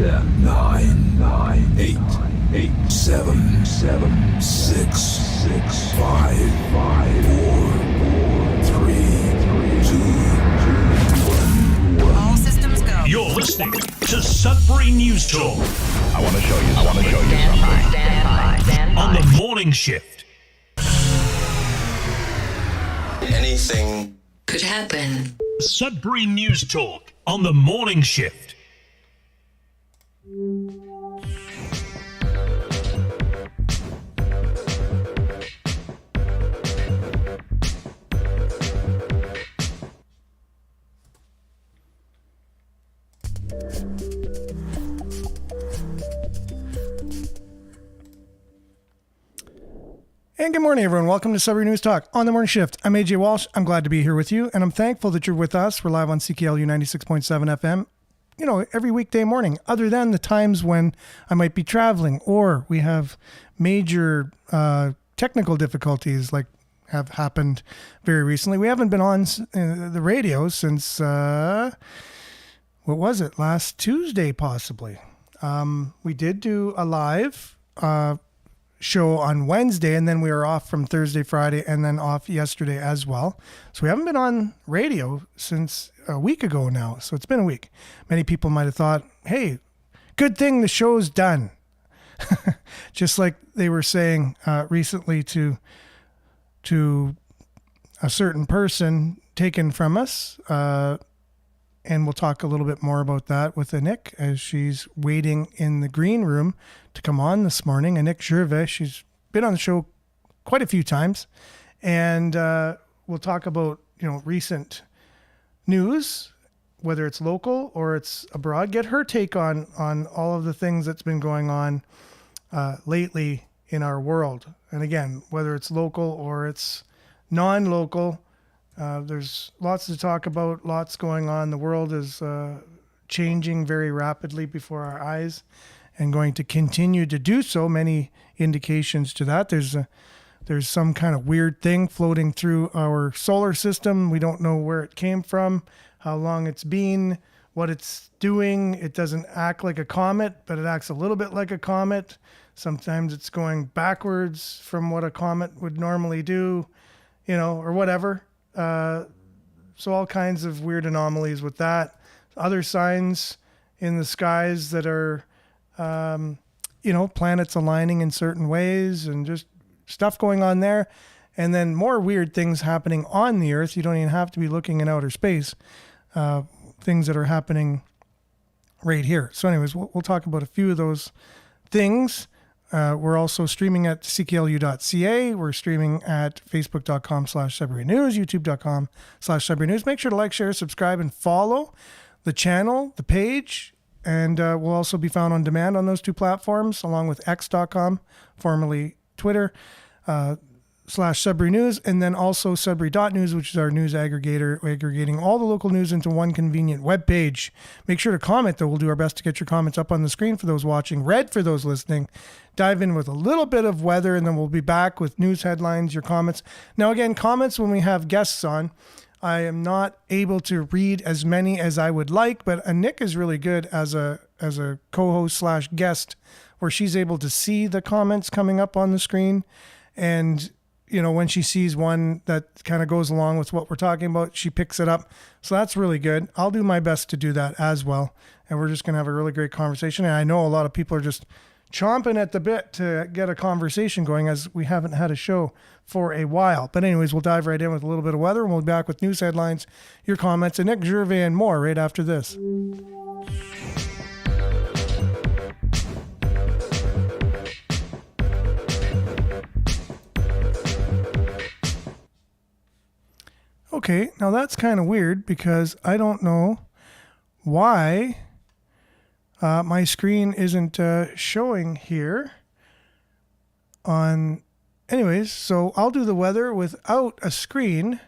10, 9, 8, 7, 6, 5, 4, 3, 2, 1. All systems go. You're listening to Sudbury News Talk. I want to show you something. Stand by. On the morning shift. Anything Could happen. Sudbury News Talk on the morning shift. And good morning, everyone. Welcome to Sudbury News Talk on the morning shift. I'm AJ Walsh. I'm glad to be here with you, and I'm thankful that you're with us. We're live on CKLU 96.7 FM, every weekday morning, other than the times when I might be traveling or we have major technical difficulties like have happened very recently. We haven't been on the radio since, what was it, last Tuesday possibly. We did do a live show on Wednesday, and then we were off from Thursday, Friday, and then off yesterday as well. So we haven't been on radio since a week ago now. So it's been a week. Many people might have thought, hey, good thing the show's done. Just like they were saying recently to a certain person taken from us. And we'll talk a little bit more about that with Nick as she's waiting in the green room to come on this morning. Nick Gervais, she's been on the show quite a few times. And we'll talk about, recent news, whether it's local or it's abroad. Get her take on all of the things that's been going on lately in our world. And again, whether it's local or it's non-local, there's lots to talk about, lots going on. The world is changing very rapidly before our eyes and going to continue to do so. Many indications to that. There's some kind of weird thing floating through our solar system. We don't know where it came from, how long it's been, what it's doing. It doesn't act like a comet, but it acts a little bit like a comet. Sometimes it's going backwards from what a comet would normally do, or whatever. So all kinds of weird anomalies with that. Other signs in the skies that are, planets aligning in certain ways and just stuff going on there. And then more weird things happening on the Earth. You don't even have to be looking in outer space. Things that are happening right here. So anyways, we'll talk about a few of those things. We're also streaming at cklu.ca. We're streaming at facebook.com/Sudbury News, youtube.com/Sudbury News. Make sure to like, share, subscribe, and follow the channel, the page. And we'll also be found on demand on those two platforms, along with x.com, formerly Twitter, /Sudbury News, and then also Sudbury.news, which is our news aggregator, aggregating all the local news into one convenient web page. Make sure to comment, though. We'll do our best to get your comments up on the screen for those watching, red for those listening. Dive in with a little bit of weather, and then we'll be back with news headlines, your comments. Now, again, comments when we have guests on. I am not able to read as many as I would like, but Nick is really good as a co-host /guest, where she's able to see the comments coming up on the screen. And when she sees one that kind of goes along with what we're talking about, she picks it up. So that's really good. I'll do my best to do that as well. And we're just going to have a really great conversation. And I know a lot of people are just chomping at the bit to get a conversation going, as we haven't had a show for a while. But anyways, we'll dive right in with a little bit of weather, and we'll be back with news headlines, your comments, and Nick Gervais and more right after this. Okay, now that's kind of weird because I don't know why my screen isn't showing here on... Anyways, so I'll do the weather without a screen.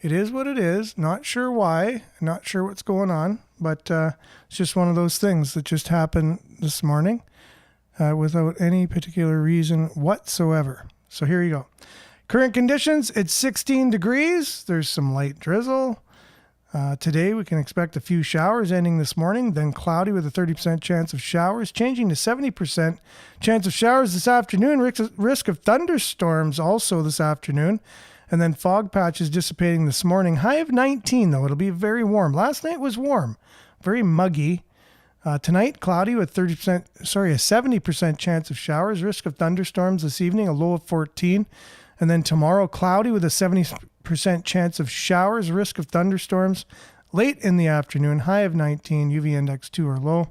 It is what it is. Not sure why. Not sure what's going on. But it's just one of those things that just happened this morning without any particular reason whatsoever. So here you go. Current conditions, it's 16 degrees. There's some light drizzle. Today, we can expect a few showers ending this morning, then cloudy with a 30% chance of showers, changing to 70% chance of showers this afternoon. Risk of thunderstorms also this afternoon, and then fog patches dissipating this morning. High of 19, though. It'll be very warm. Last night was warm, very muggy. Tonight, cloudy with a 70% chance of showers. Risk of thunderstorms this evening, a low of 14. And then tomorrow, cloudy with a 70% chance of showers. Risk of thunderstorms late in the afternoon, high of 19. UV index 2 or low.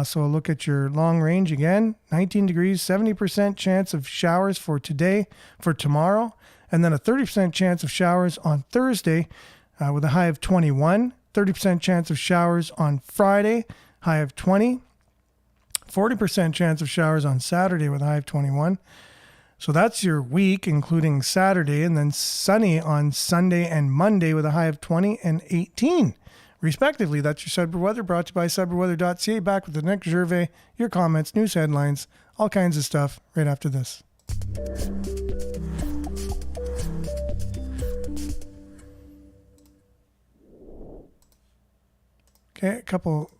So a look at your long range again. 19 degrees, 70% chance of showers for tomorrow. And then a 30% chance of showers on Thursday with a high of 21. 30% chance of showers on Friday, high of 20. 40% chance of showers on Saturday with a high of 21. So that's your week, including Saturday, and then sunny on Sunday and Monday with a high of 20 and 18, respectively. That's your Sudbury weather, brought to you by sudburyweather.ca. Back with the Nick Gervais, your comments, news headlines, all kinds of stuff right after this. Okay, a couple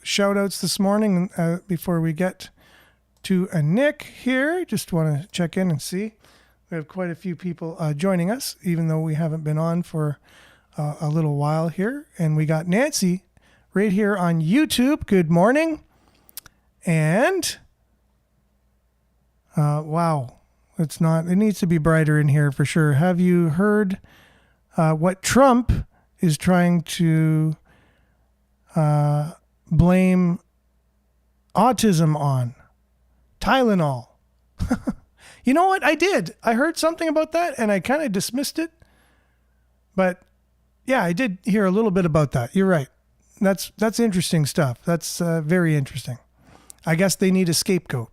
shout outs this morning before we get to Nick here. Just want to check in and see. We have quite a few people joining us, even though we haven't been on for a little while here. And we got Nancy right here on YouTube. Good morning. And wow, it needs to be brighter in here for sure. Have you heard what Trump is trying to blame autism on? Tylenol. You know what? I did. I heard something about that and I kind of dismissed it. But yeah, I did hear a little bit about that. You're right. That's interesting stuff. That's very interesting. I guess they need a scapegoat.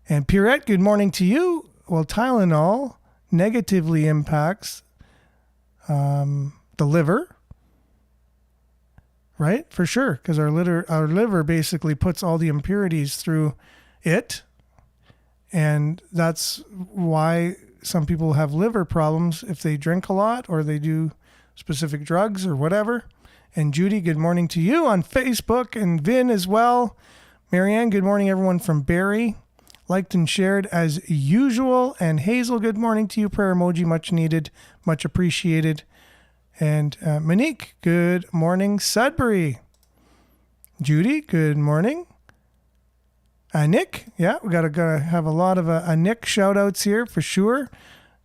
And Pierrette, good morning to you. Well, Tylenol negatively impacts the liver. Right? For sure. Because our liver basically puts all the impurities through it. And that's why some people have liver problems if they drink a lot or they do specific drugs or whatever. And Judy, good morning to you on Facebook, and Vin as well. Marianne, good morning everyone from Barrie. Liked and shared as usual. And Hazel, good morning to you. Prayer emoji, much needed, much appreciated. And Monique, good morning, Sudbury. Judy, good morning. Nick, yeah, we gotta have a lot of Nick shout outs here for sure.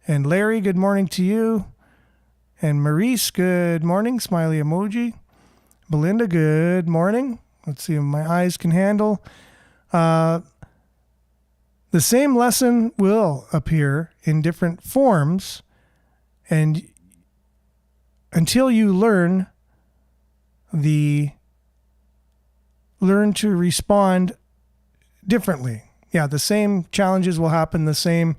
And Larry, good morning to you. And Maurice, good morning, smiley emoji. Belinda, good morning. Let's see if my eyes can handle. The same lesson will appear in different forms, and until you learn to respond differently. Yeah, the same challenges will happen, the same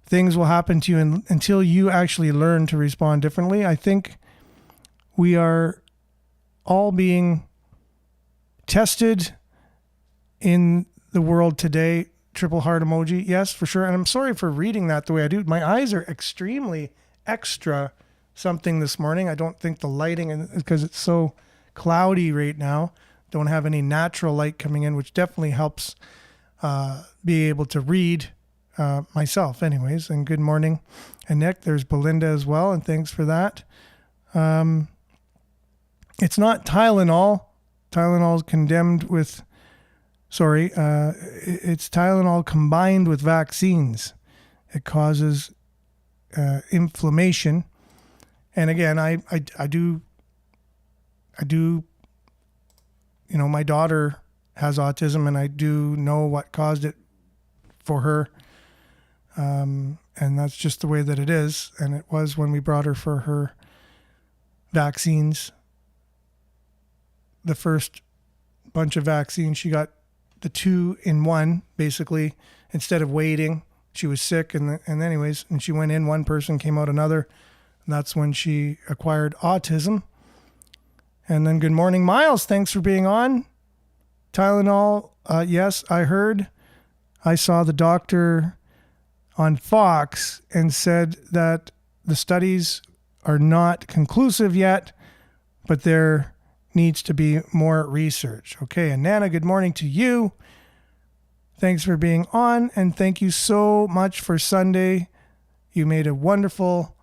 things will happen to you until you actually learn to respond differently. I think we are all being tested in the world today. Triple heart emoji. Yes, for sure. And I'm sorry for reading that the way I do. My eyes are extremely extra something this morning. I don't think the lighting, because it's so cloudy right now, don't have any natural light coming in, which definitely helps be able to read myself anyways. And good morning. And Nick, there's Belinda as well. And thanks for that. It's not Tylenol. Tylenol is condemned with, it's Tylenol combined with vaccines. It causes inflammation. And again, I do, my daughter has autism, and I do know what caused it for her. And that's just the way that it is. And it was when we brought her for her vaccines. The first bunch of vaccines, she got the 2-in-1, basically, instead of waiting. She was sick, and she went in one person, came out another. And that's when she acquired autism. And then good morning, Miles. Thanks for being on. Tylenol, yes, I heard. I saw the doctor on Fox and said that the studies are not conclusive yet, but there needs to be more research. Okay, and Nana, good morning to you. Thanks for being on, and thank you so much for Sunday. You made a wonderful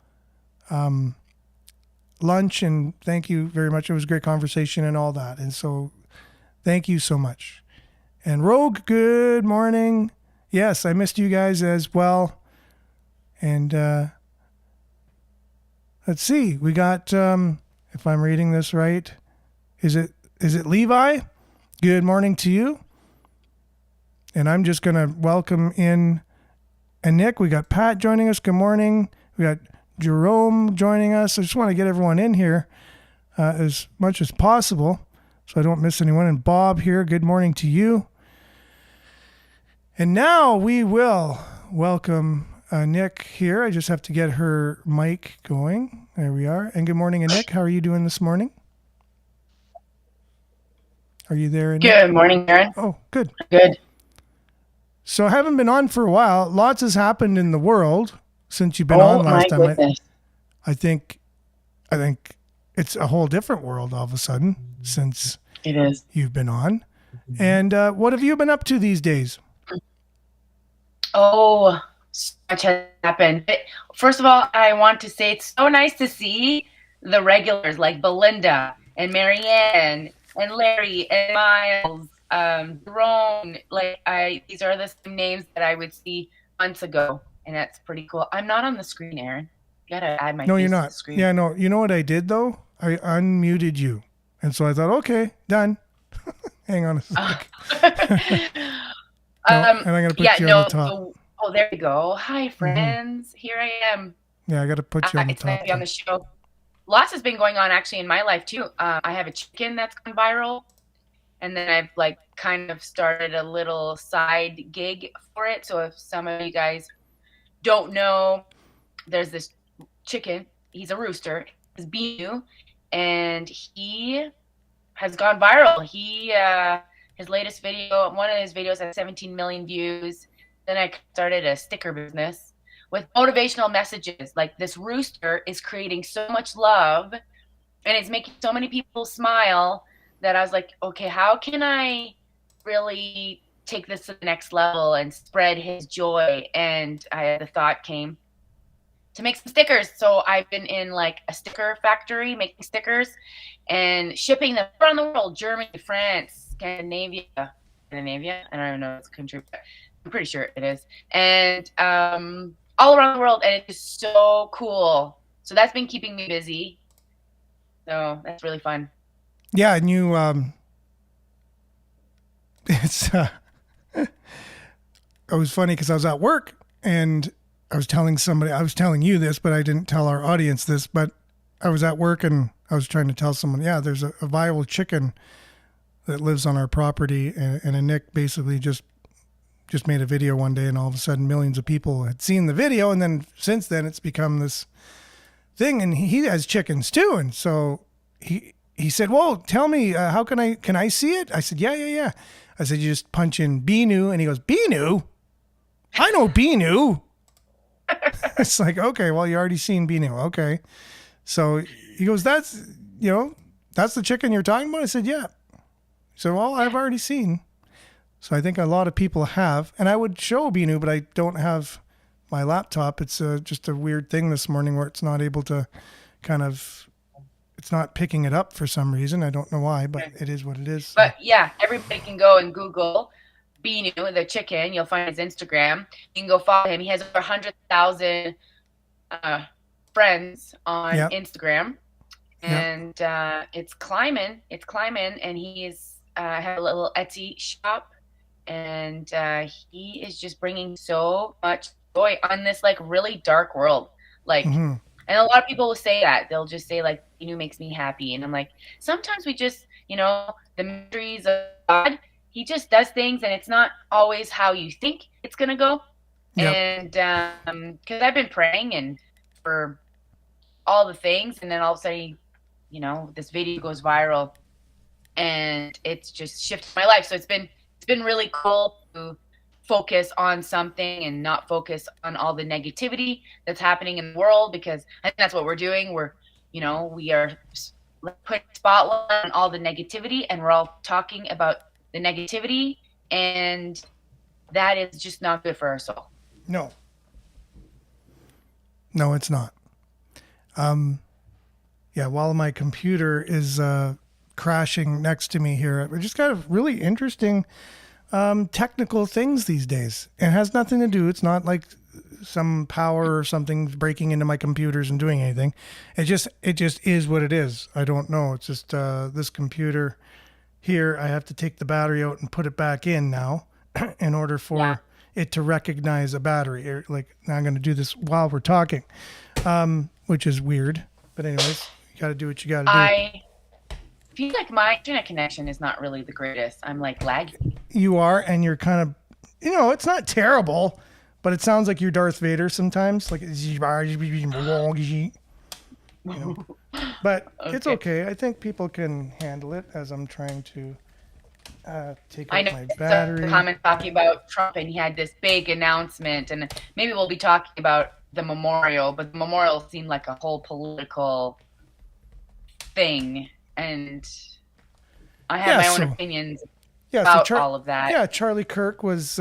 lunch, and thank you very much. It was a great conversation and all that, and so thank you so much. And Rogue, good morning. Yes, I missed you guys as well. And let's see, we got, if I'm reading this right, is it Levi? Good morning to you. And I'm just going to welcome in Nick. We got Pat joining us. Good morning. We got Jerome joining us. I just want to get everyone in here as much as possible so I don't miss anyone. And Bob here, good morning to you. And now we will welcome Nick here. I just have to get her mic going. There we are. And good morning, Nick. How are you doing this morning? Are you there, Nick? Good morning, Aaron. Oh, good. Good. So I haven't been on for a while. Lots has happened in the world since you've been on last time. Goodness. I think it's a whole different world all of a sudden since It is. you've been on. And what have you been up to these days? Oh, so much has happened. But first of all, I want to say it's so nice to see the regulars like Belinda and Marianne and Larry and Miles, Jerome. These are the same names that I would see months ago, and that's pretty cool. I'm not on the screen, Aaron. You gotta add my No, face you're to not. the screen. Yeah, no. You know what I did though? I unmuted you, and so I thought, okay, done. Hang on a sec. No, and I'm gonna put you on the top. Oh, there you go. Hi, friends. Here I am. Yeah, I got to put you on the It's top. nice to be on the show. Lots has been going on actually in my life too. I have a chicken that's gone viral, and then I've kind of started a little side gig for it. So if some of you guys don't know, there's this chicken. He's a rooster. He's Binu, and he has gone viral. His latest video, one of his videos had 17 million views. Then I started a sticker business with motivational messages. Like, this rooster is creating so much love and it's making so many people smile that I was like, okay, how can I really take this to the next level and spread his joy? And the thought came to make some stickers. So I've been in a sticker factory making stickers and shipping them around the world: Germany, France, Scandinavia. I don't even know if it's a country, but I'm pretty sure it is. And all around the world, and it's just so cool. So that's been keeping me busy. So that's really fun. Yeah, and you, it was funny because I was at work and I was telling you this, but I didn't tell our audience this, but I was at work and I was trying to tell someone, yeah, there's a viral chicken that lives on our property, and a Nick basically just made a video one day, and all of a sudden millions of people had seen the video, and then since then it's become this thing, and he has chickens too, and so he said, well, tell me, can I see it? I said, yeah. I said, you just punch in Binu, and he goes, Binu? I know Binu. It's like, okay, well, you already seen Binu. Okay. So he goes, that's the chicken you're talking about? I said, yeah. So, well, I've already seen. So I think a lot of people have, and I would show Binu, but I don't have my laptop. It's just a weird thing this morning where it's not able to it's not picking it up for some reason. I don't know why, but it is what it is. But yeah, everybody can go and Google Binu, the chicken. You'll find his Instagram. You can go follow him. He has over 100,000 friends on Instagram, and it's climbing. And he's have a little Etsy shop, and he is just bringing so much joy on this really dark world. And a lot of people will say that. They'll just say Binu makes me happy, and I'm like, sometimes we just the mysteries of God. He just does things, and it's not always how you think it's gonna go. And because I've been praying and for all the things, and then all of a sudden, this video goes viral, and it's just shifted my life. So it's been really cool to focus on something and not focus on all the negativity that's happening in the world, because I think that's what we're doing. We are putting spotlight on all the negativity, and we're all talking about the negativity, and that is just not good for our soul. No, it's not. While my computer is crashing next to me here, we just got a really interesting technical things these days. It has nothing to do. It's not like some power or something breaking into my computers and doing anything. It just is what it is. I don't know. It's just this computer here. I have to take the battery out and put it back in now in order for it to recognize a battery. Like, now I'm going to do this while we're talking, which is weird. But anyways, you got to do what you got to do. I feel like my internet connection is not really the greatest. I'm like lagging. You are, and you're kind of, it's not terrible, but it sounds like you're Darth Vader sometimes. Like, but it's okay. I think people can handle it as I'm trying to take out my battery. The comment talking about Trump, and he had this big announcement, and maybe we'll be talking about the memorial, but the memorial seemed like a whole political thing, and I have my own opinions about all of that. Yeah, Charlie Kirk was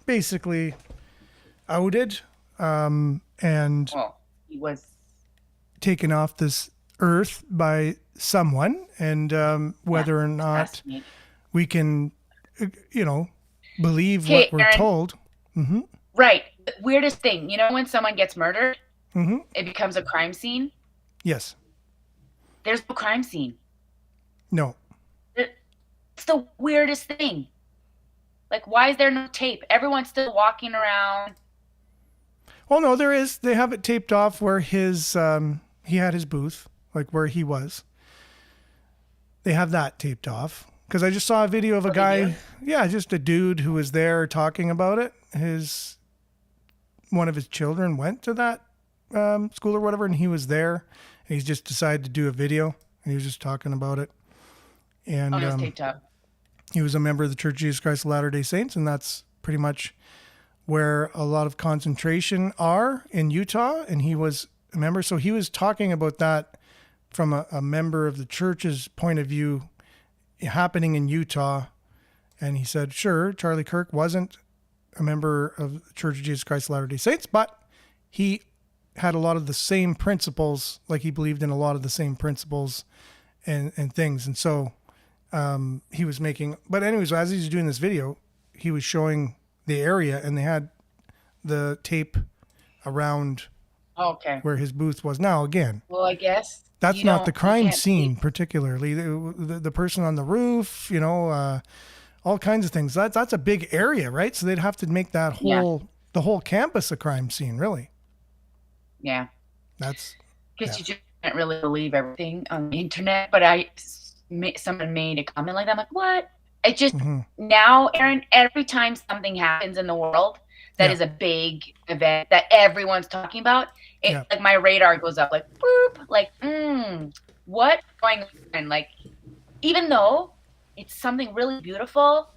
basically outed, and he was taken off this earth by someone, and whether or not we can, believe what we're told. Mm-hmm. Right. The weirdest thing, when someone gets murdered, it becomes a crime scene. Yes. There's no crime scene. No. It's the weirdest thing. Like, why is there no tape? Everyone's still walking around. Well, no, there is. They have it taped off where his he had his booth, like where he was. They have that taped off. Because I just saw a video of a guy, just a dude who was there talking about it. One of his children went to that school or whatever, and he was there. And he's just decided to do a video, and he was just talking about it. And it was taped up. He was a member of the Church of Jesus Christ of Latter-day Saints, and that's pretty much where a lot of concentration are in Utah, and he was a member. So he was talking about that from a member of the church's point of view happening in Utah. And he said, sure, Charlie Kirk wasn't a member of the Church of Jesus Christ of Latter-day Saints, but he had a lot of the same principles, like he believed in a lot of the same principles and things. And so he was making, but anyways, as he's doing this video, he was showing the area, and they had the tape around where his booth was. Now, again, well, I guess that's not the crime scene particularly. The person on the roof, all kinds of things. That's a big area, right? So they'd have to make that the whole campus a crime scene, really. Yeah. That's because you just can't really believe everything on the internet. But someone made a comment like that. I'm like, what? It just now, Aaron, every time something happens in the world that is a big event that everyone's talking about, like my radar goes up, like boop, like what's going on? Like, even though it's something really beautiful,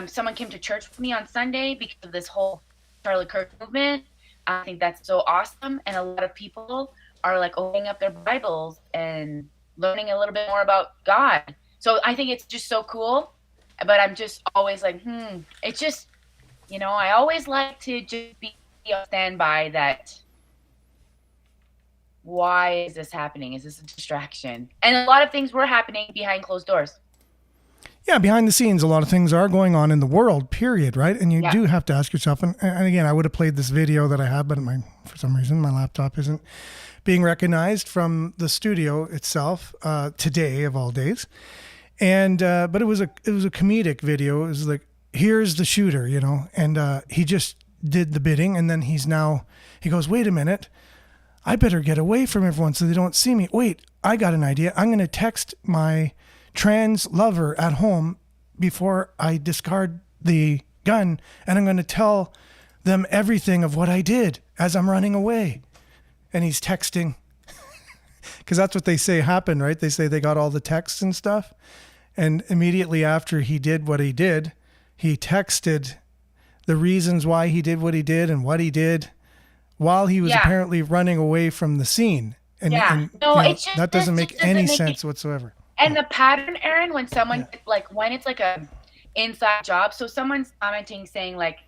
someone came to church with me on Sunday because of this whole Charlie Kirk movement. I think that's so awesome, and a lot of people are like opening up their Bibles and learning a little bit more about God. So I think it's just so cool. But I'm just always like, it's just, I always like to just be on standby that why is this happening? Is this a distraction? And a lot of things were happening behind closed doors. Yeah, behind the scenes, a lot of things are going on in the world, period, right? And you do have to ask yourself, and again, I would have played this video that I have, but for some reason, my laptop isn't being recognized from the studio itself today, of all days. And but it was a comedic video. It was like, here's the shooter, and he just did the bidding, and then he goes, wait a minute, I better get away from everyone so they don't see me. Wait, I got an idea. I'm going to text my trans lover at home before I discard the gun, and I'm going to tell them everything of what I did as I'm running away. And he's texting, because that's what they say happened, right? They say they got all the texts and stuff. And immediately after he did what he did, he texted the reasons why he did what he did and what he did while he was apparently running away from the scene. And, no, it's just that doesn't make any sense it, whatsoever. And the pattern, Aaron, when someone when it's like a inside job, so someone's commenting saying like,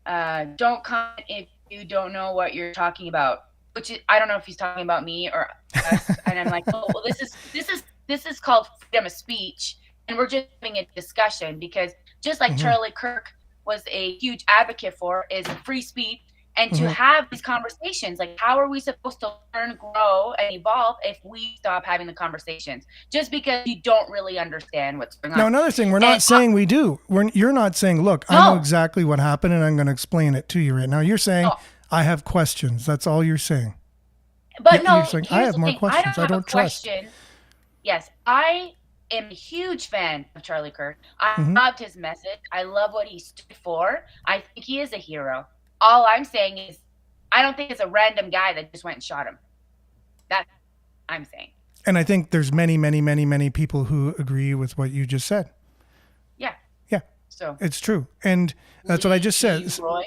don't comment if you don't know what you're talking about, which is, I don't know if he's talking about me or us. And I'm like, oh, well, this is called freedom of speech, and we're just having a discussion, because just like Charlie Kirk was a huge advocate for is free speech. And to have these conversations, like, how are we supposed to learn, grow, and evolve if we stop having the conversations? Just because you don't really understand what's going on. Now, another thing, we're not saying we do. You're not saying, look, I know exactly what happened, and I'm going to explain it to you right now. You're saying, I have questions. That's all you're saying. But you're saying, I have more questions. I don't trust. Yes, I am a huge fan of Charlie Kirk. I loved his message. I love what he stood for. I think he is a hero. All I'm saying is, I don't think it's a random guy that just went and shot him. That's what I'm saying. And I think there's many, many, many, many people who agree with what you just said. Yeah. Yeah. So it's true. And that's what I just said. Roy.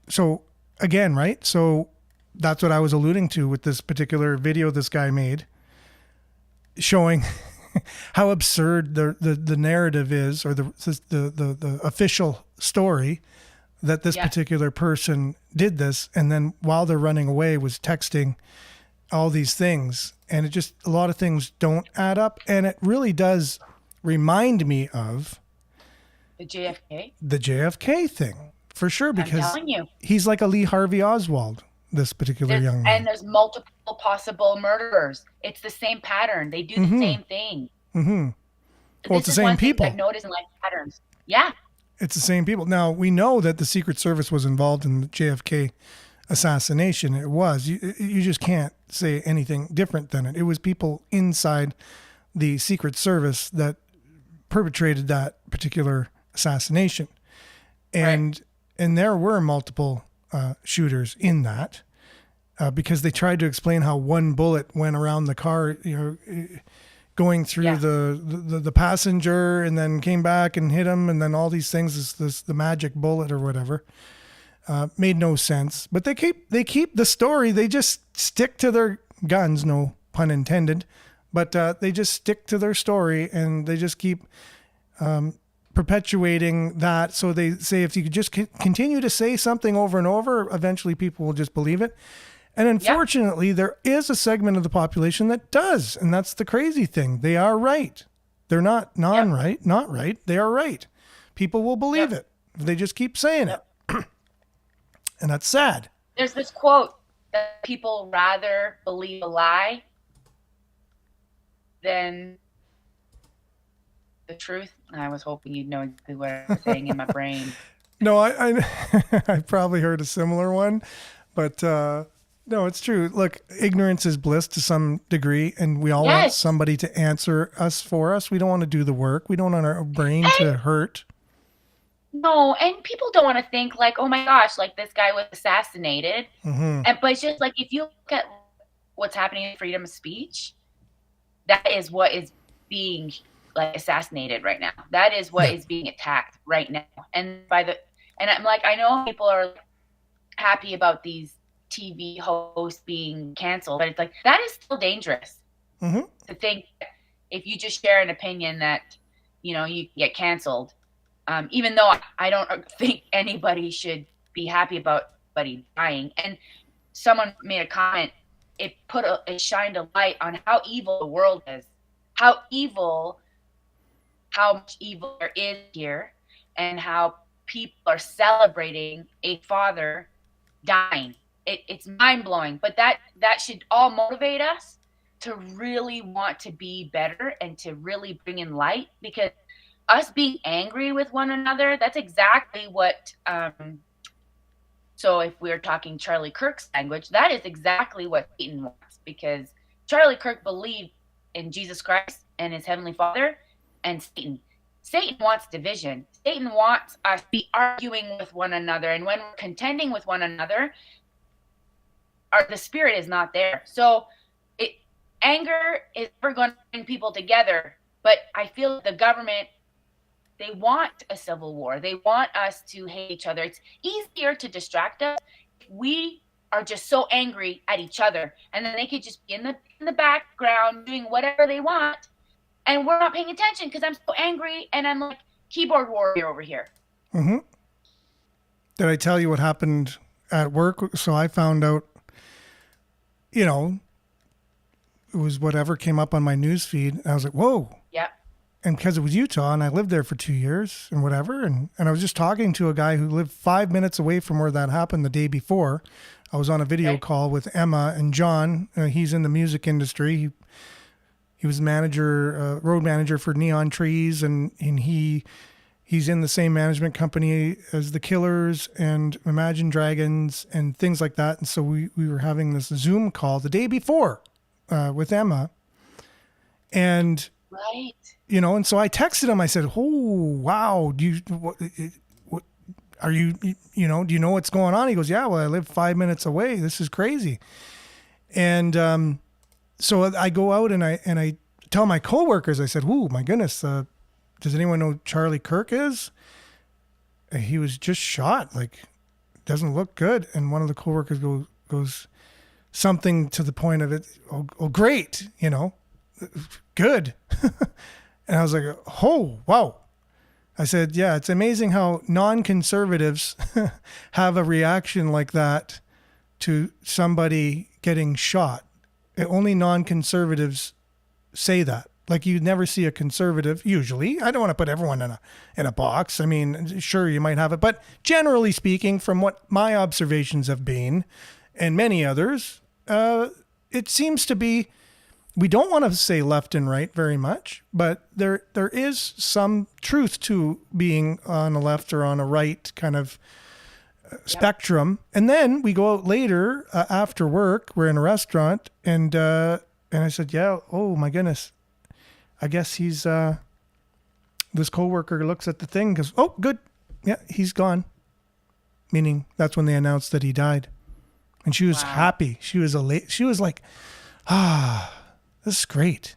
So again, right? So that's what I was alluding to with this particular video this guy made, showing how absurd the narrative is, or the official story, that this particular person did this, and then while they're running away was texting all these things, and it just, a lot of things don't add up, and it really does remind me of the JFK thing, for sure, because I'm telling you, he's like a Lee Harvey Oswald, this particular young man. And there's multiple possible murderers. It's the same pattern. They do the same thing. Well, it's the same people. I've noticed in life patterns. Yeah. It's the same people. Now, we know that the Secret Service was involved in the JFK assassination. It was. You just can't say anything different than it. It was people inside the Secret Service that perpetrated that particular assassination. And there were multiple shooters in that, because they tried to explain how one bullet went around the car, going through the passenger, and then came back and hit him, and then all these things, the magic bullet or whatever, made no sense. But they keep the story. They just stick to their guns, no pun intended, but they just stick to their story, and they just keep perpetuating that. So they say, if you could just continue to say something over and over, eventually people will just believe it. And unfortunately, there is a segment of the population that does. And that's the crazy thing. They are right. They're not non-right, not right. They are right. People will believe it if they just keep saying it. And that's sad. There's this quote that people rather believe a lie than the truth. I was hoping you'd know exactly what I was saying in my brain. No, I probably heard a similar one, but no, it's true. Look, ignorance is bliss to some degree, and we all want somebody to answer us for us. We don't want to do the work. We don't want our brain to hurt. No, and people don't want to think like, oh my gosh, like this guy was assassinated. But it's just like, if you look at what's happening in freedom of speech, that is what is being like assassinated right now. That is what is being attacked right now. And I'm like, I know people are happy about these TV hosts being canceled, but it's like, that is still dangerous to think if you just share an opinion that, you get canceled. Even though I don't think anybody should be happy about anybody dying. And someone made a comment, it shined a light on how evil the world is, how much evil there is here, and how people are celebrating a father dying. It's mind-blowing, but that should all motivate us to really want to be better and to really bring in light, because us being angry with one another, that's exactly what, so if we're talking Charlie Kirk's language, that is exactly what Satan wants, because Charlie Kirk believed in Jesus Christ and his heavenly Father, and Satan wants division. Satan wants us to be arguing with one another, and when we're contending with one another, the spirit is not there. So anger is never going to bring people together, but I feel the government They want a civil war. They want us to hate each other. It's easier to distract us if we are just so angry at each other, and then they could just be in the background doing whatever they want, and we're not paying attention because I'm so angry and I'm like keyboard warrior over here. Mm-hmm. Did I tell you what happened at work? So I found out, it was whatever came up on my news feed. I was like, whoa. Yep. And because it was Utah and I lived there for 2 years and whatever. And I was just talking to a guy who lived 5 minutes away from where that happened the day before. I was on a video call with Emma and John. He's in the music industry. He was road manager for Neon Trees, and he's in the same management company as the Killers and Imagine Dragons and things like that. And so we were having this Zoom call the day before with Emma. And, right. And so I texted him. I said, oh, wow. Do you know what's going on? He goes, yeah, well, I live 5 minutes away. This is crazy. And so I go out and I tell my coworkers, I said, oh, my goodness, does anyone know who Charlie Kirk is? He was just shot. Like, doesn't look good. And one of the coworkers goes something to the point of it. Oh, great. Good. And I was like, oh, wow. I said, yeah, it's amazing how non-conservatives have a reaction like that to somebody getting shot. Only non-conservatives say that. Like, you never see a conservative, usually. I don't want to put everyone in a box. I mean, sure, you might have it. But generally speaking, from what my observations have been, and many others, it seems to be, we don't want to say left and right very much, but there is some truth to being on a left or on a right kind of spectrum. And then we go out later after work. We're in a restaurant, and I said, "Yeah, oh my goodness, I guess he's." This coworker looks at the thing, and goes, "Oh, good, yeah, he's gone." Meaning that's when they announced that he died, and she was happy. She was She was like, this is great.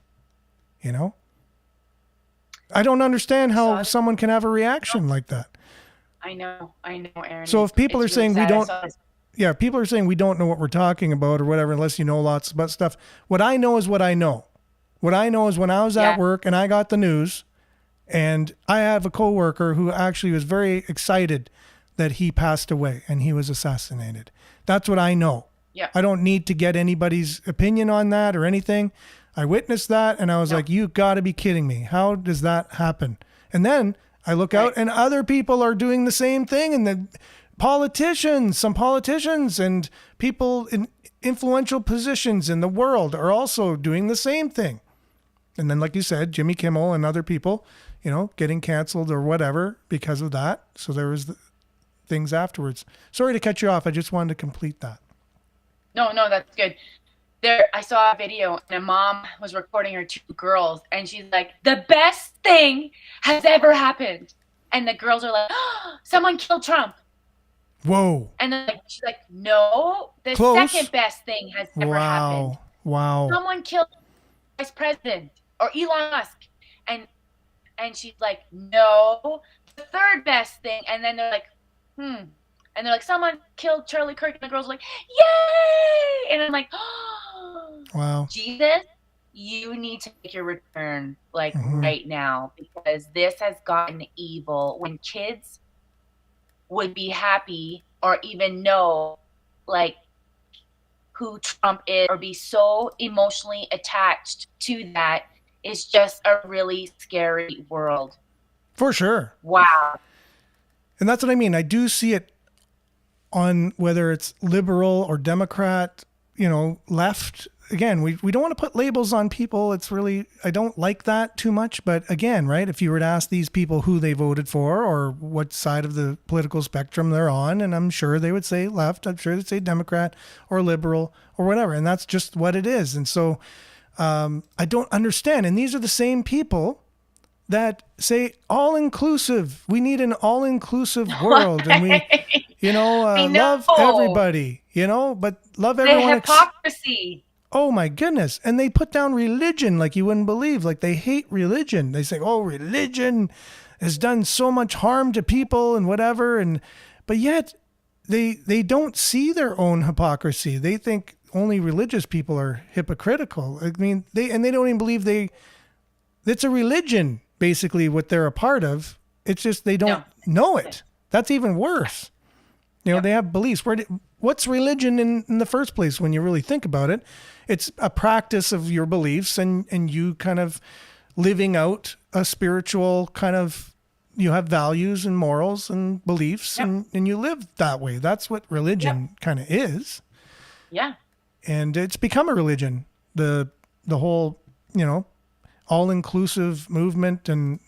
I don't understand how someone can have a reaction like that. I know, Aaron. So if people are saying people are saying we don't know what we're talking about or whatever, unless you know lots about stuff. What I know is what I know. What I know is when I was at work and I got the news, and I have a coworker who actually was very excited that he passed away and he was assassinated. That's what I know. Yeah. I don't need to get anybody's opinion on that or anything. I witnessed that and I was like, you got to be kidding me. How does that happen? And then I look out and other people are doing the same thing. And the some politicians and people in influential positions in the world are also doing the same thing. And then, like you said, Jimmy Kimmel and other people, getting canceled or whatever because of that. So there was things afterwards. Sorry to cut you off. I just wanted to complete that. No, that's good. I saw a video and a mom was recording her 2 girls, and she's like, the best thing has ever happened. And the girls are like, someone killed Trump. Whoa. And then she's like, no, the second best thing has ever happened. Wow. Someone killed Vice President or Elon Musk. And she's like, no, the third best thing. And then they're like, And they're like, someone killed Charlie Kirk. And the girls are like, yay! And I'm like, oh, wow. Jesus, you need to make your return right now, because this has gotten evil. When kids would be happy or even know who Trump is or be so emotionally attached to that, is just a really scary world. For sure. Wow. And that's what I mean. I do see it on whether it's liberal or Democrat, left. Again, we don't want to put labels on people. It's really, I don't like that too much. But again, right, if you were to ask these people who they voted for or what side of the political spectrum they're on, and I'm sure they would say left, I'm sure they'd say Democrat or liberal or whatever. And that's just what it is. And so I don't understand. And these are the same people that say all-inclusive. We need an all-inclusive world. And we, love everybody, but love everyone. The hypocrisy. Oh my goodness. And they put down religion like you wouldn't believe. Like they hate religion. They say, oh, religion has done so much harm to people and whatever. But yet they don't see their own hypocrisy. They think only religious people are hypocritical. I mean, they don't even believe it's a religion, basically, what they're a part of. It's just they don't know it. That's even worse. They have beliefs. What's religion in the first place when you really think about it? It's a practice of your beliefs and you kind of living out a spiritual kind of, you have values and morals and beliefs and you live that way. That's what religion kind of is. Yeah. And it's become a religion. The whole, all-inclusive movement and,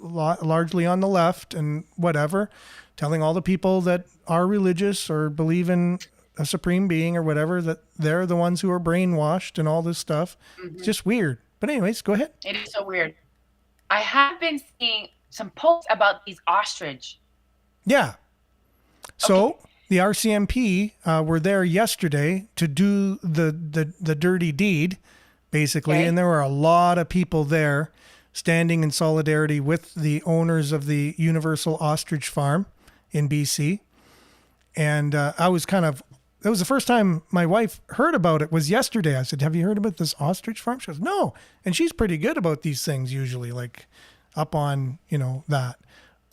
largely on the left and whatever, telling all the people that are religious or believe in a supreme being or whatever, that they're the ones who are brainwashed and all this stuff. Mm-hmm. It's just weird. But anyways, go ahead. It is so weird. I have been seeing some posts about these ostrich. Yeah. So the RCMP were there yesterday to do the dirty deed, basically. Okay. And there were a lot of people there standing in solidarity with the owners of the Universal Ostrich Farm in BC. And I was that was the first time my wife heard about it, was yesterday. I said, have you heard about this ostrich farm? She goes, no. And she's pretty good about these things usually, like up on, that.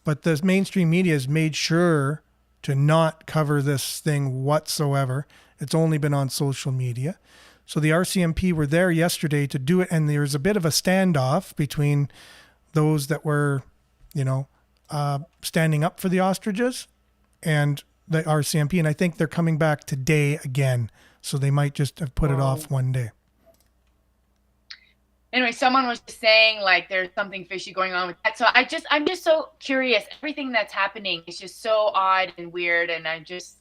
But the mainstream media has made sure to not cover this thing whatsoever. It's only been on social media. So the RCMP were there yesterday to do it. And there was a bit of a standoff between those that were, standing up for the ostriches and the RCMP. And I think they're coming back today again. So they might just have put it off one day. Anyway, someone was just saying like there's something fishy going on with that. So I'm just so curious. Everything that's happening is just so odd and weird. And I'm just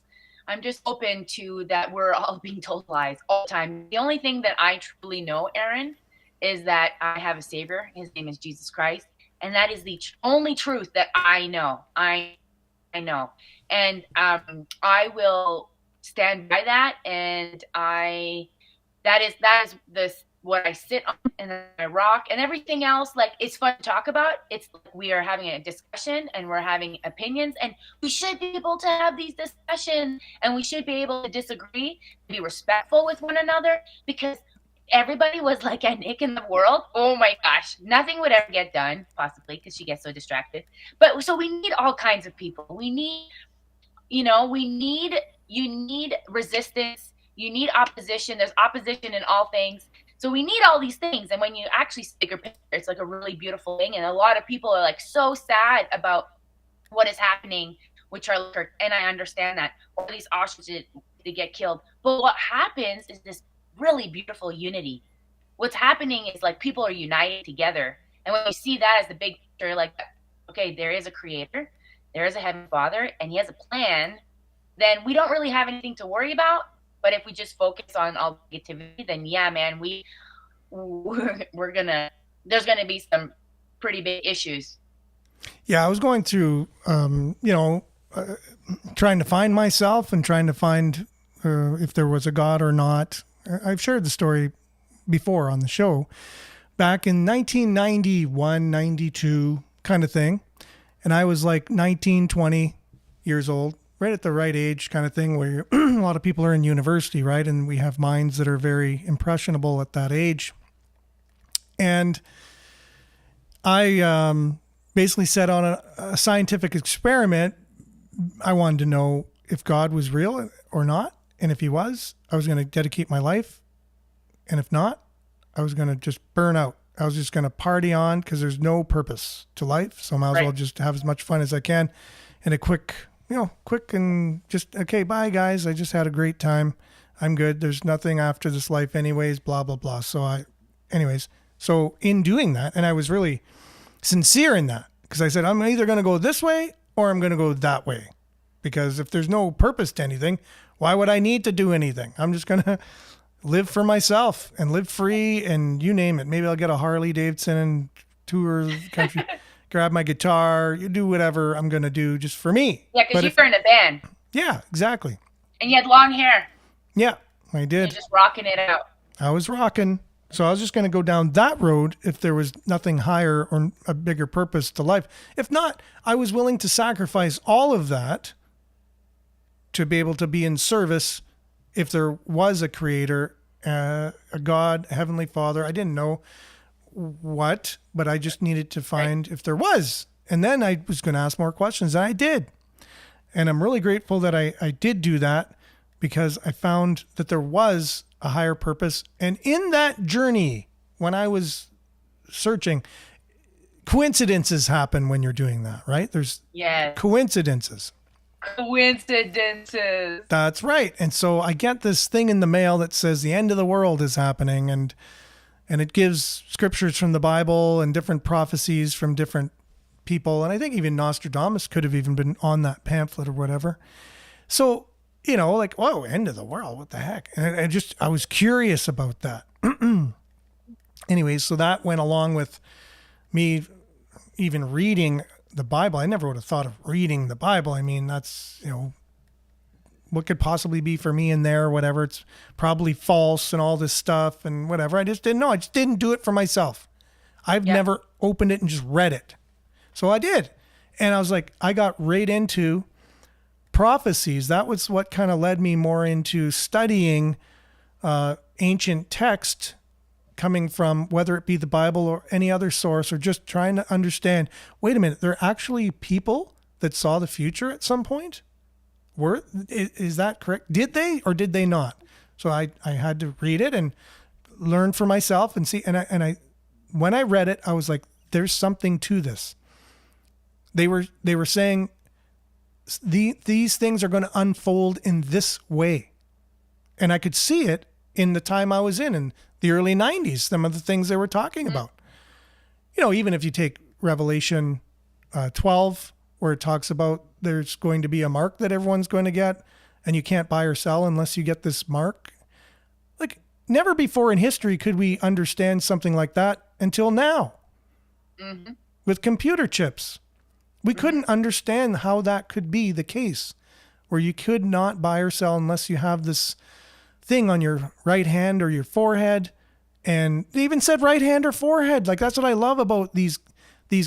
open to that we're all being told lies all the time. The only thing that I truly know, Aaron, is that I have a savior. His name is Jesus Christ. And that is the only truth that I know. I know. And I will stand by that. And that is what I sit on and I rock, and everything else. Like, it's fun to talk about. It's like we are having a discussion and we're having opinions, and we should be able to have these discussions, and we should be able to disagree, be respectful with one another, because everybody was like a Nick in the world. Oh my gosh, nothing would ever get done, possibly because she gets so distracted. But so we need all kinds of people. We need, you need resistance. You need opposition. There's opposition in all things. So we need all these things. And when you actually see bigger picture, it's like a really beautiful thing. And a lot of people are like so sad about what is happening, and I understand that. All these ostriches, they get killed. But what happens is this really beautiful unity. What's happening is like people are united together. And when you see that as the big picture, like, okay, there is a creator, there is a heavenly father, and he has a plan, then we don't really have anything to worry about. But if we just focus on all negativity, then yeah, man, there's gonna be some pretty big issues. Yeah, I was going through, trying to find myself and trying to find if there was a God or not. I've shared the story before on the show, back in 1991, 92 kind of thing. And I was like 19, 20 years old. Right at the right age kind of thing, where a lot of people are in university, right? And we have minds that are very impressionable at that age. And I basically set on a scientific experiment. I wanted to know if God was real or not. And if he was, I was going to dedicate my life. And if not, I was going to just burn out. I was just going to party on, because there's no purpose to life. So I might as well just have as much fun as I can. And a quick and just, okay, bye guys. I just had a great time. I'm good. There's nothing after this life anyways, blah, blah, blah. So in doing that, and I was really sincere in that, because I said, I'm either going to go this way or I'm going to go that way, because if there's no purpose to anything, why would I need to do anything? I'm just going to live for myself and live free, and you name it. Maybe I'll get a Harley Davidson and tour the country. Grab my guitar, you do whatever I'm going to do just for me. Yeah, because you were in a band. Yeah, exactly. And you had long hair. Yeah, I did. You're just rocking it out. I was rocking. So I was just going to go down that road if there was nothing higher or a bigger purpose to life. If not, I was willing to sacrifice all of that to be able to be in service if there was a creator, a God, a heavenly Father. I didn't know what, but I just needed to find if there was. And then I was going to ask more questions, and I did. And I'm really grateful that I did do that, because I found that there was a higher purpose. And in that journey, when I was searching, coincidences happen when you're doing that, right? There's coincidences. Coincidences. That's right. And so I get this thing in the mail that says the end of the world is happening, and it gives scriptures from the Bible and different prophecies from different people. And I think even Nostradamus could have even been on that pamphlet or whatever. So, you know, like, whoa, end of the world, what the heck? And I was curious about that. Anyways, so that went along with me even reading the Bible. I never would have thought of reading the Bible. I mean, that's, you know, what could possibly be for me in there or whatever. It's probably false and all this stuff and whatever. I just didn't know. I just didn't do it for myself. I've never opened it and just read it. So I did. And I was like, I got right into prophecies. That was what kind of led me more into studying ancient text, coming from whether it be the Bible or any other source, or just trying to understand, wait a minute, there are actually people that saw the future at some point? Is that correct? Did they or did they not? So I had to read it and learn for myself and see. And I when I read it, I was like, there's something to this. They were saying these things are going to unfold in this way. And I could see it in the time I was in the early 90s, some of the things they were talking about. You know, even if you take Revelation 12, where it talks about there's going to be a mark that everyone's going to get, and you can't buy or sell unless you get this mark. Like, never before in history could we understand something like that until now. Mm-hmm. With computer chips. We couldn't understand how that could be the case, where you could not buy or sell unless you have this thing on your right hand or your forehead. And they even said right hand or forehead. Like, that's what I love about these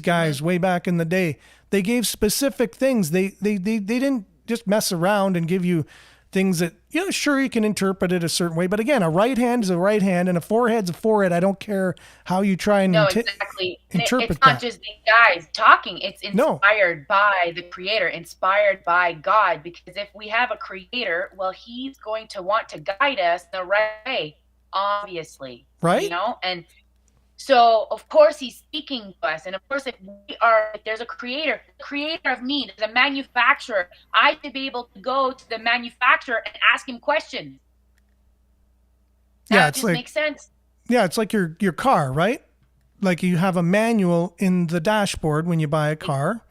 guys way back in the day. They gave specific things. They didn't just mess around and give you things that, you know, sure, you can interpret it a certain way. But again, a right hand is a right hand and a forehead's a forehead. I don't care how you try and exactly. interpret it's not that. just these guys talking. It's inspired by the creator, inspired by God. Because if we have a creator, well, he's going to want to guide us the right way, obviously. Right. You know, and so of course he's speaking to us. And of course, if there's a creator of me, there's a manufacturer, I should be able to go to the manufacturer and ask him questions. That just makes sense. Yeah, it's like your car, right? Like, you have a manual in the dashboard when you buy a car,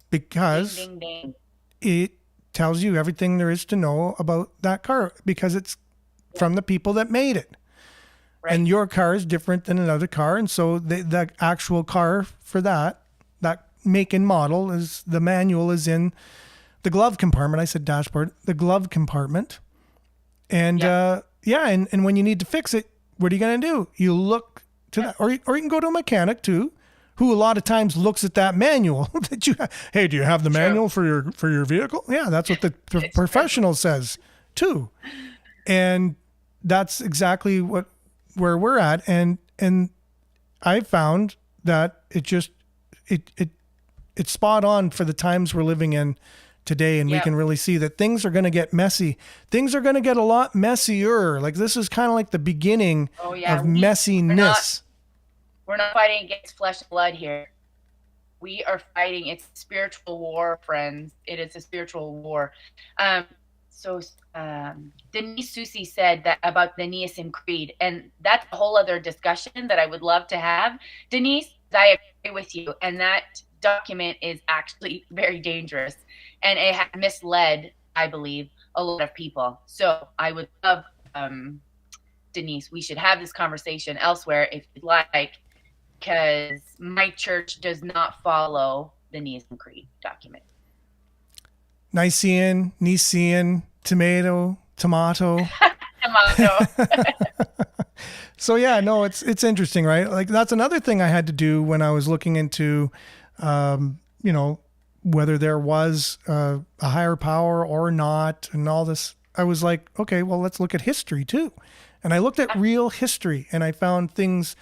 because ding, ding, ding. It tells you everything there is to know about that car, because it's from the people that made it. Right. And your car is different than another car. And so the actual car for that make and model is, the manual is in the glove compartment. I said dashboard, the glove compartment. And and when you need to fix it, what are you going to do? You look to that, or you can go to a mechanic too, who a lot of times looks at that manual that you have. Hey, do you have the manual for your vehicle? Yeah, that's what the professional says too. And that's exactly where we're at. And I found that it's spot on for the times we're living in today. And we can really see that things are going to get messy. Things are going to get a lot messier. Like, this is kind of like the beginning of messiness. We're not fighting against flesh and blood here. We are fighting. It's a spiritual war, friends. It is a spiritual war. Denise Susie said that about the Nicene Creed, and that's a whole other discussion that I would love to have. Denise, I agree with you, and that document is actually very dangerous, and it has misled, I believe, a lot of people. So I would love, Denise, we should have this conversation elsewhere if you'd like, because my church does not follow the Nicene Creed document. Nicene, tomato. Tomato. So yeah, no, it's interesting, right? Like that's another thing I had to do when I was looking into, you know, whether there was a higher power or not, and all this. I was like, okay, well, let's look at history too, and I looked at real history, and I found things.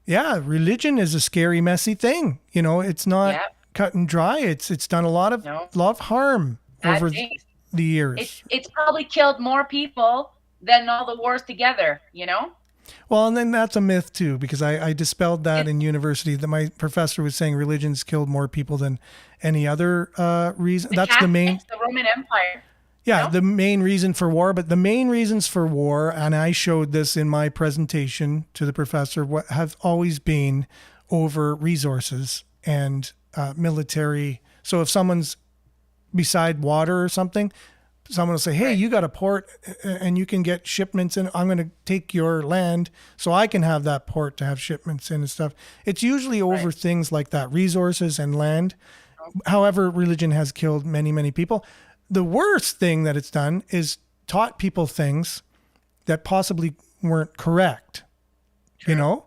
Yeah, religion is a scary, messy thing. You know, it's not cut and dry. It's done a lot of harm over the years. It's probably killed more people than all the wars together, you know? Well, and then that's a myth too, because I dispelled that in university, that my professor was saying religion's killed more people than any other reason. That's the main. The Roman Empire. Yeah, the main reason for war, but the main reasons for war, and I showed this in my presentation to the professor, what have always been over resources and military. So if someone's beside water or something, someone will say, hey, you got a port and you can get shipments in. I'm going to take your land so I can have that port to have shipments in and stuff. It's usually over things like that, resources and land. However, religion has killed many, many people. The worst thing that it's done is taught people things that possibly weren't correct, you know,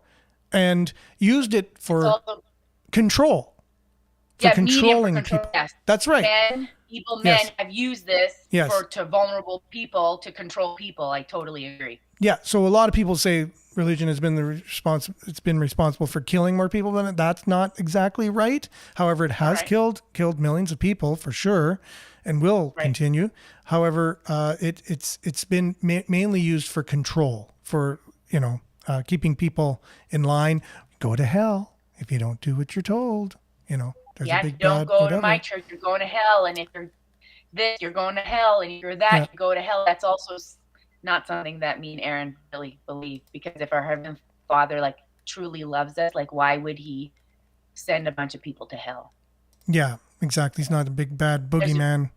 and used it for control, for controlling people. Yes. That's right. Evil men have used this to vulnerable people to control people. I totally agree. Yeah. So a lot of people say religion has been it's been responsible for killing more people than it. That's not exactly right. However, it has killed millions of people for sure, and will continue. However, it's been mainly used for control, for, you know, keeping people in line. Go to hell if you don't do what you're told. You know, there's a big if you don't bad go whatever. to my church, you're going to hell. And if you're this, you're going to hell. And if you're that, you go to hell. That's also not something that me and Aaron really believe, because if our Heavenly Father like truly loves us, like why would he send a bunch of people to hell? Yeah, exactly. He's not a big bad boogeyman,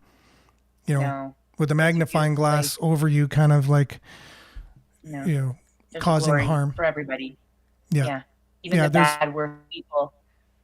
you know, with a magnifying glass over you, kind of like, you know, causing harm for everybody. Yeah. Even the bad worst people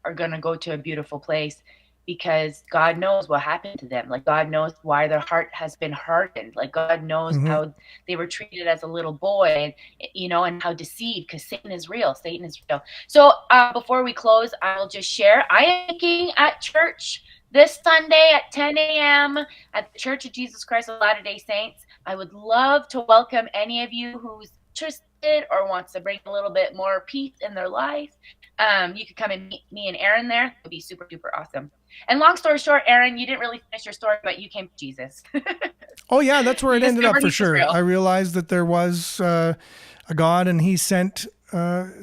are going to go to a beautiful place, because God knows what happened to them. Like God knows why their heart has been hardened. Like God knows how they were treated as a little boy, and, you know, and how deceived, because Satan is real. Satan is real. So before we close, I will just share, I am speaking at church this Sunday at 10 a.m. at the Church of Jesus Christ of Latter-day Saints. I would love to welcome any of you who's interested or wants to bring a little bit more peace in their life. You could come and meet me and Aaron there. It would be super duper awesome. And long story short, Aaron, you didn't really finish your story, but you came to Jesus. Oh yeah, that's where it ended up for sure. I realized that there was a God, and he sent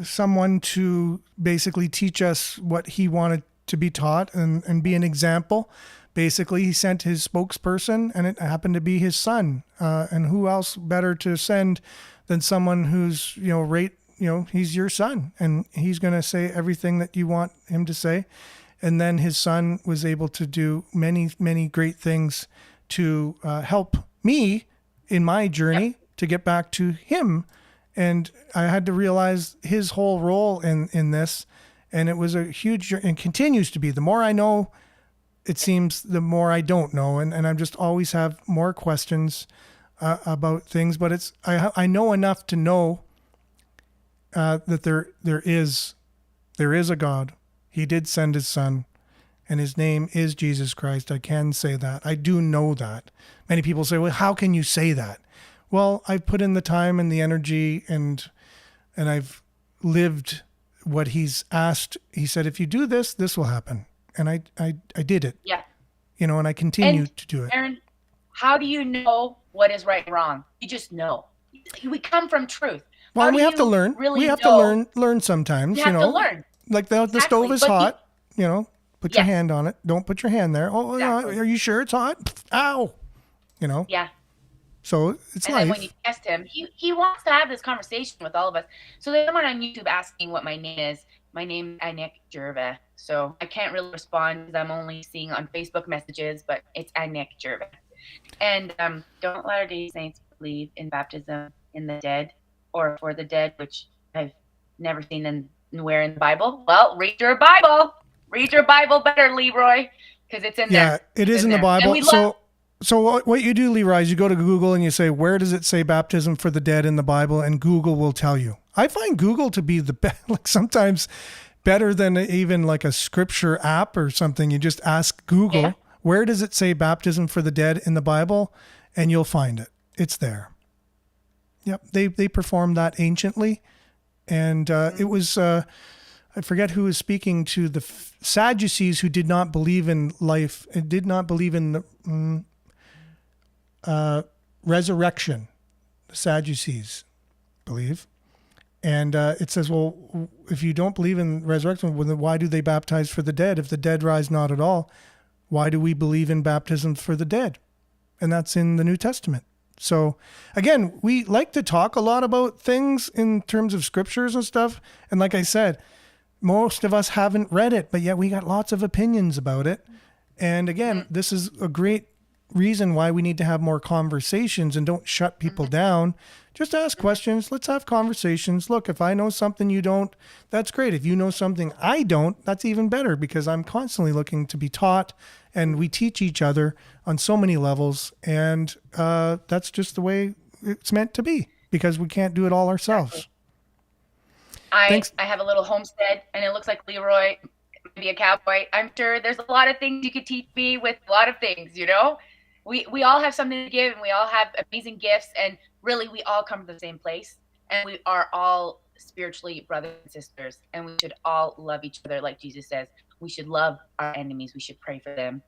someone to basically teach us what he wanted to be taught and be an example. Basically, he sent his spokesperson, and it happened to be his son. And who else better to send than someone who's, you know, he's your son, and he's going to say everything that you want him to say. And then his son was able to do many, many great things to help me in my journey to get back to him. And I had to realize his whole role in this. And it was a huge, and continues to be. The more I know, it seems, the more I don't know. And I just always have more questions about things. But I know enough to know that there is a God. He did send his son, and his name is Jesus Christ. I can say that. I do know that. Many people say, well, how can you say that? Well, I've put in the time and the energy, and I've lived what he's asked. He said, if you do this, this will happen. And I did it. Yeah. You know, and I continue to do it. Aaron, how do you know what is right and wrong? You just know. We come from truth. Well, we have to learn. We have to learn sometimes, you know. You have to learn. Like the stove is hot, you know, put your hand on it. Don't put your hand there. Oh, are you sure it's hot? Ow. You know? Yeah. So it's life. And then when you test him, he wants to have this conversation with all of us. So there's someone on YouTube asking what my name is. My name is Anik Jerva. So I can't really respond because I'm only seeing on Facebook messages, but it's Anik Jerva. And don't Latter-day Saints believe in baptism in the dead or for the dead, which I've never seen where in the Bible. Well, read your Bible. Read your Bible better, Leroy, because it's in there. Yeah, it is in the Bible. So what you do, Leroy, is you go to Google and you say, where does it say baptism for the dead in the Bible? And Google will tell you. I find Google to be the best, like sometimes better than even like a scripture app or something. You just ask Google, where does it say baptism for the dead in the Bible? And you'll find it. It's there. Yep. They performed that anciently. And it was, I forget who was speaking to the Sadducees who did not believe in life and did not believe in the resurrection. The Sadducees believe. And it says, well, if you don't believe in resurrection, well, then why do they baptize for the dead? If the dead rise not at all, why do we believe in baptism for the dead? And that's in the New Testament. So again, we like to talk a lot about things in terms of scriptures and stuff. And like I said, most of us haven't read it, but yet we got lots of opinions about it. And again, this is a great reason why we need to have more conversations and don't shut people down. Just ask questions. Let's have conversations. Look, if I know something you don't, that's great. If you know something I don't, that's even better, because I'm constantly looking to be taught, and we teach each other on so many levels. And that's just the way it's meant to be, because we can't do it all ourselves. I have a little homestead, and it looks like Leroy, maybe a cowboy. I'm sure there's a lot of things you could teach me with a lot of things, you know? We all have something to give, and we all have amazing gifts, and really we all come from the same place, and we are all spiritually brothers and sisters, and we should all love each other like Jesus says. We should love our enemies. We should pray for them.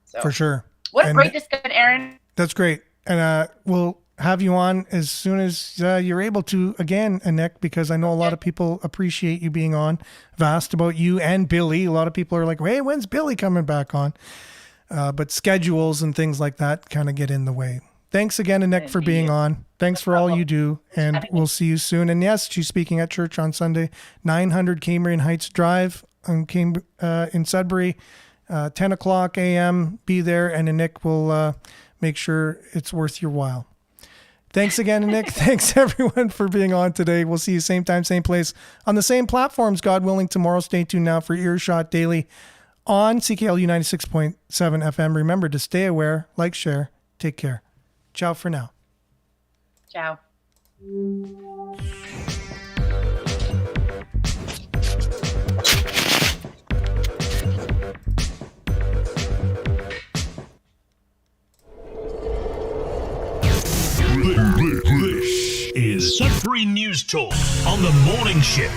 So, for sure. What a great discussion, Aaron. That's great. And we'll have you on as soon as you're able to again, Nick, because I know a lot of people appreciate you being on. I've asked about you and Billy. A lot of people are like, hey, when's Billy coming back on? But schedules and things like that kind of get in the way. Thanks again, Nick, for being on. Thanks for all you do, and we'll see you soon. And yes, she's speaking at church on Sunday, 900 Cambrian Heights Drive in Sudbury, 10 o'clock a.m. Be there, and Nick will make sure it's worth your while. Thanks again, Nick. Thanks, everyone, for being on today. We'll see you same time, same place, on the same platforms, God willing, tomorrow. Stay tuned now for Earshot Daily on CKLU 96.7 FM. Remember to stay aware, like, share, take care. Ciao for now. Ciao. This is Sudbury News Talk on the morning shift.